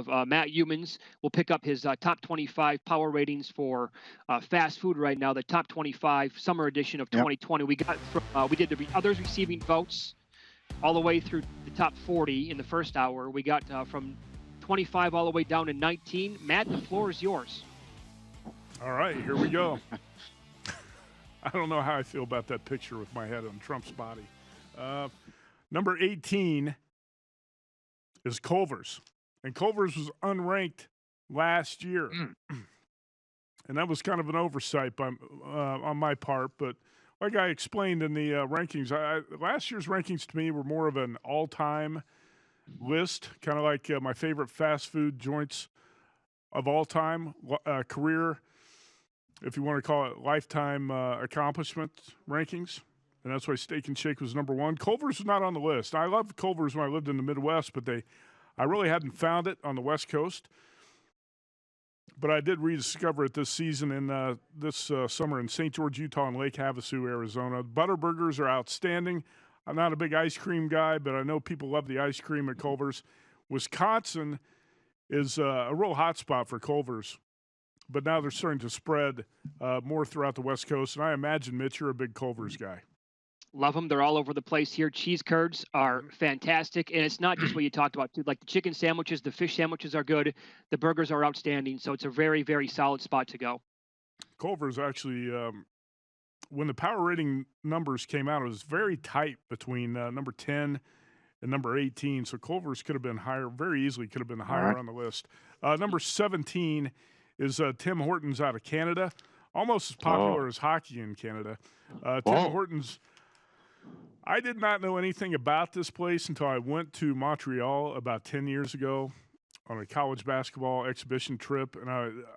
Matt Youmans will pick up his top 25 power ratings for fast food right now. The top 25 summer edition of Yep. 2020. We did the others receiving votes all the way through the top 40 in the first hour. We got from 25 all the way down to 19. Matt, the floor is yours. All right, here we go. I don't know how I feel about that picture with my head on Trump's body. Number 18 is Culver's. And Culver's was unranked last year. And that was kind of an oversight on my part. But like I explained in the rankings, last year's rankings to me were more of an all-time list, kind of like my favorite fast food joints of all time, career, if you want to call it lifetime accomplishment rankings. And that's why Steak and Shake was number one. Culver's was not on the list. I loved Culver's when I lived in the Midwest, but I really hadn't found it on the West Coast. But I did rediscover it this season in this summer in St. George, Utah, and Lake Havasu, Arizona. Butter burgers are outstanding. I'm not a big ice cream guy, but I know people love the ice cream at Culver's. Wisconsin is a real hot spot for Culver's, but now they're starting to spread more throughout the West Coast. And I imagine, Mitch, you're a big Culver's guy. Love them. They're all over the place here. Cheese curds are fantastic. And it's not just what you talked about, too. Like the chicken sandwiches, the fish sandwiches are good. The burgers are outstanding. So it's a very, very solid spot to go. Culver's actually, when the power rating numbers came out, it was very tight between number 10 and number 18. So Culver's could have been higher, very easily could have been higher on the list. Number 17 is Tim Hortons out of Canada. Almost as popular as hockey in Canada. Tim Hortons, I did not know anything about this place until I went to Montreal about 10 years ago on a college basketball exhibition trip, and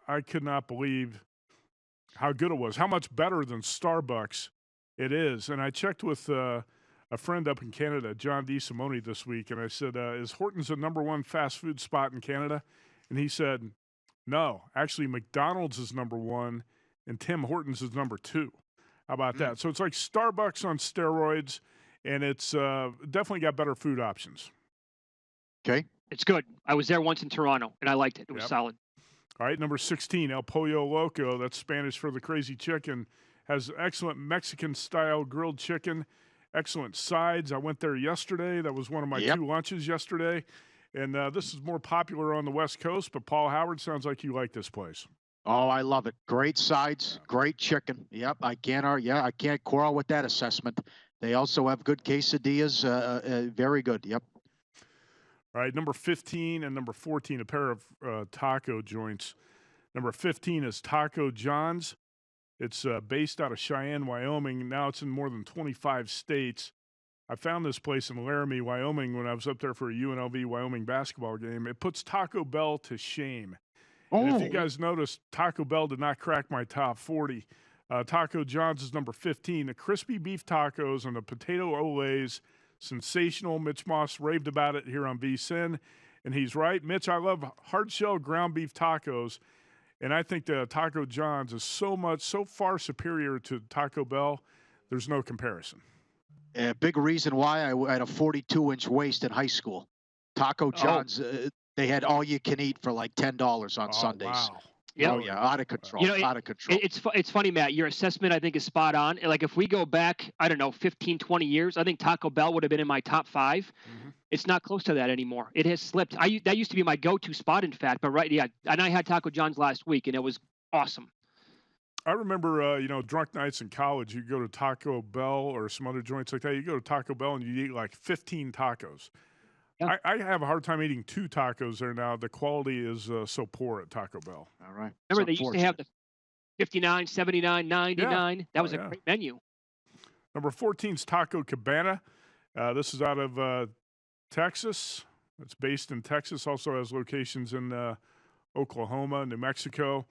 I could not believe how good it was, how much better than Starbucks it is. And I checked with a friend up in Canada, John DeSimone, this week, and I said, is Hortons the number one fast food spot in Canada? And he said, no, actually McDonald's is number one, and Tim Hortons is number two. How about that? So it's like Starbucks on steroids, and it's definitely got better food options. Okay. It's good. I was there once in Toronto, and I liked it. It was solid. All right, number 16, El Pollo Loco. That's Spanish for the crazy chicken. Has excellent Mexican-style grilled chicken, excellent sides. I went there yesterday. That was one of my two lunches yesterday. And this is more popular on the West Coast, but Paul Howard, sounds like you like this place. Oh, I love it. Great sides, great chicken. Yep, I can't quarrel with that assessment. They also have good quesadillas. Very good. Yep. All right, number 15 and number 14, a pair of taco joints. Number 15 is Taco John's. It's based out of Cheyenne, Wyoming. Now it's in more than 25 states. I found this place in Laramie, Wyoming, when I was up there for a UNLV Wyoming basketball game. It puts Taco Bell to shame. And if you guys noticed, Taco Bell did not crack my top 40. Taco John's is number 15. The crispy beef tacos and the potato olays, sensational. Mitch Moss raved about it here on VSiN, and he's right. Mitch, I love hard-shell ground beef tacos, and I think the Taco John's is so far superior to Taco Bell, there's no comparison. A big reason why I had a 42-inch waist in high school. Taco John's, they had all you can eat for like $10 on Sundays. Wow. Yep. Oh, yeah, out of control, out of control. It's funny, Matt. Your assessment, I think, is spot on. Like, if we go back, I don't know, 15, 20 years, I think Taco Bell would have been in my top 5. It's not close to that anymore. It has slipped. That used to be my go-to spot, in fact. But, and I had Taco John's last week, and it was awesome. I remember, drunk nights in college, you go to Taco Bell or some other joints like that. You go to Taco Bell and you eat like 15 tacos. Yeah. I have a hard time eating 2 tacos there now. The quality is so poor at Taco Bell. All right. Remember, they used to have the 59, 79, 99. Yeah. That was a great menu. Number 14 is Taco Cabana. This is out of Texas. It's based in Texas. Also has locations in Oklahoma, New Mexico.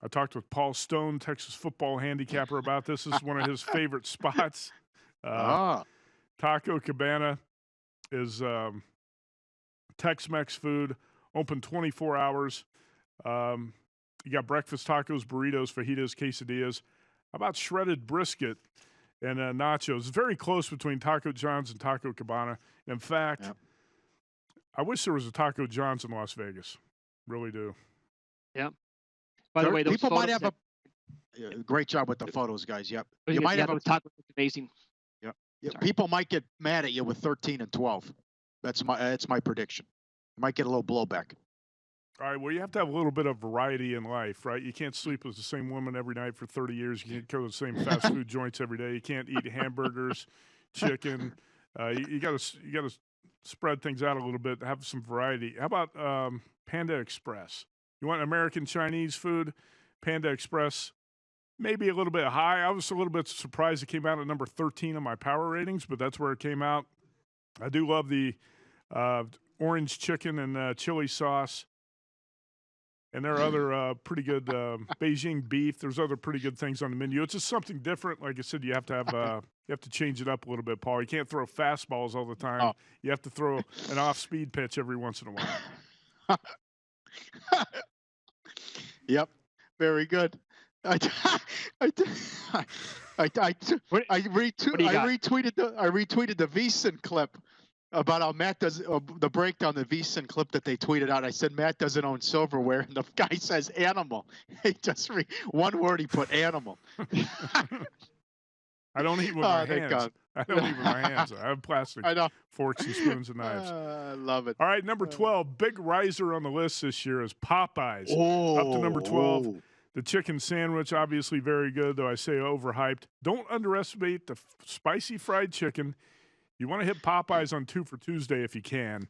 I talked with Paul Stone, Texas football handicapper, about this. This is one of his favorite spots. Taco Cabana is Tex-Mex food, open 24 hours. You got breakfast tacos, burritos, fajitas, quesadillas. How about shredded brisket and nachos? It's very close between Taco John's and Taco Cabana. In fact, I wish there was a Taco John's in Las Vegas. Really do. Yeah. By the way, those people might photos have great job with the photos, guys. Yep. you might have those tacos look amazing. Yeah, people might get mad at you with 13 and 12. That's my prediction. You might get a little blowback. All right, well, you have to have a little bit of variety in life, right? You can't sleep with the same woman every night for 30 years. You can't go to the same fast food joints every day. You can't eat hamburgers, chicken. You got to spread things out a little bit, have some variety. How about Panda Express? You want American Chinese food? Panda Express, maybe a little bit high. I was a little bit surprised it came out at number 13 on my power ratings, but that's where it came out. I do love the orange chicken and chili sauce. And there are other pretty good Beijing beef. There's other pretty good things on the menu. It's just something different. Like I said, you have to change it up a little bit, Paul. You can't throw fastballs all the time. Oh. You have to throw an off-speed pitch every once in a while. Yep, very good. I retweeted the VSiN clip about how Matt does the breakdown, the VSiN clip that they tweeted out. I said Matt doesn't own silverware, and the guy says animal. He just one word. He put animal. I don't eat with my hands. God. I don't eat with my hands. I have plastic forks and spoons and knives. I love it. All right, number 12, big riser on the list this year is Popeyes. Oh, up to number 12. The chicken sandwich, obviously very good, though I say overhyped. Don't underestimate the spicy fried chicken. You want to hit Popeyes on 2 for Tuesday if you can.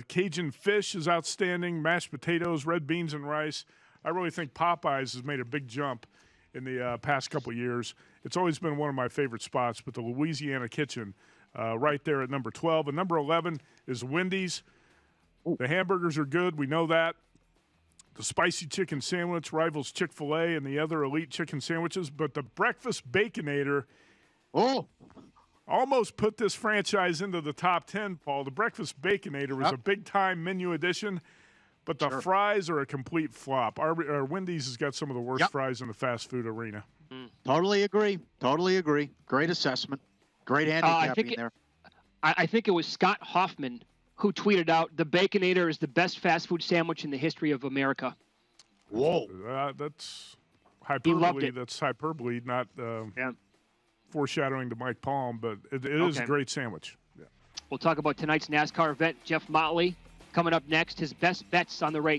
Cajun fish is outstanding. Mashed potatoes, red beans, and rice. I really think Popeyes has made a big jump in the past couple of years. It's always been one of my favorite spots, but the Louisiana Kitchen right there at number 12. And number 11 is Wendy's. The hamburgers are good. We know that. The spicy chicken sandwich rivals Chick-fil-A and the other elite chicken sandwiches. But the breakfast Baconator almost put this franchise into the top 10, Paul. The breakfast Baconator was a big-time menu addition, but the fries are a complete flop. Our Wendy's has got some of the worst fries in the fast food arena. Totally agree. Great assessment. Great handicapping there. I think it was Scott Hoffman who tweeted out, the Baconator is the best fast food sandwich in the history of America. Whoa. That's hyperbole. He loved it. That's hyperbole, not foreshadowing to Mike Palm, but it is a great sandwich. Yeah. We'll talk about tonight's NASCAR event. Jeff Motley coming up next, his best bets on the race.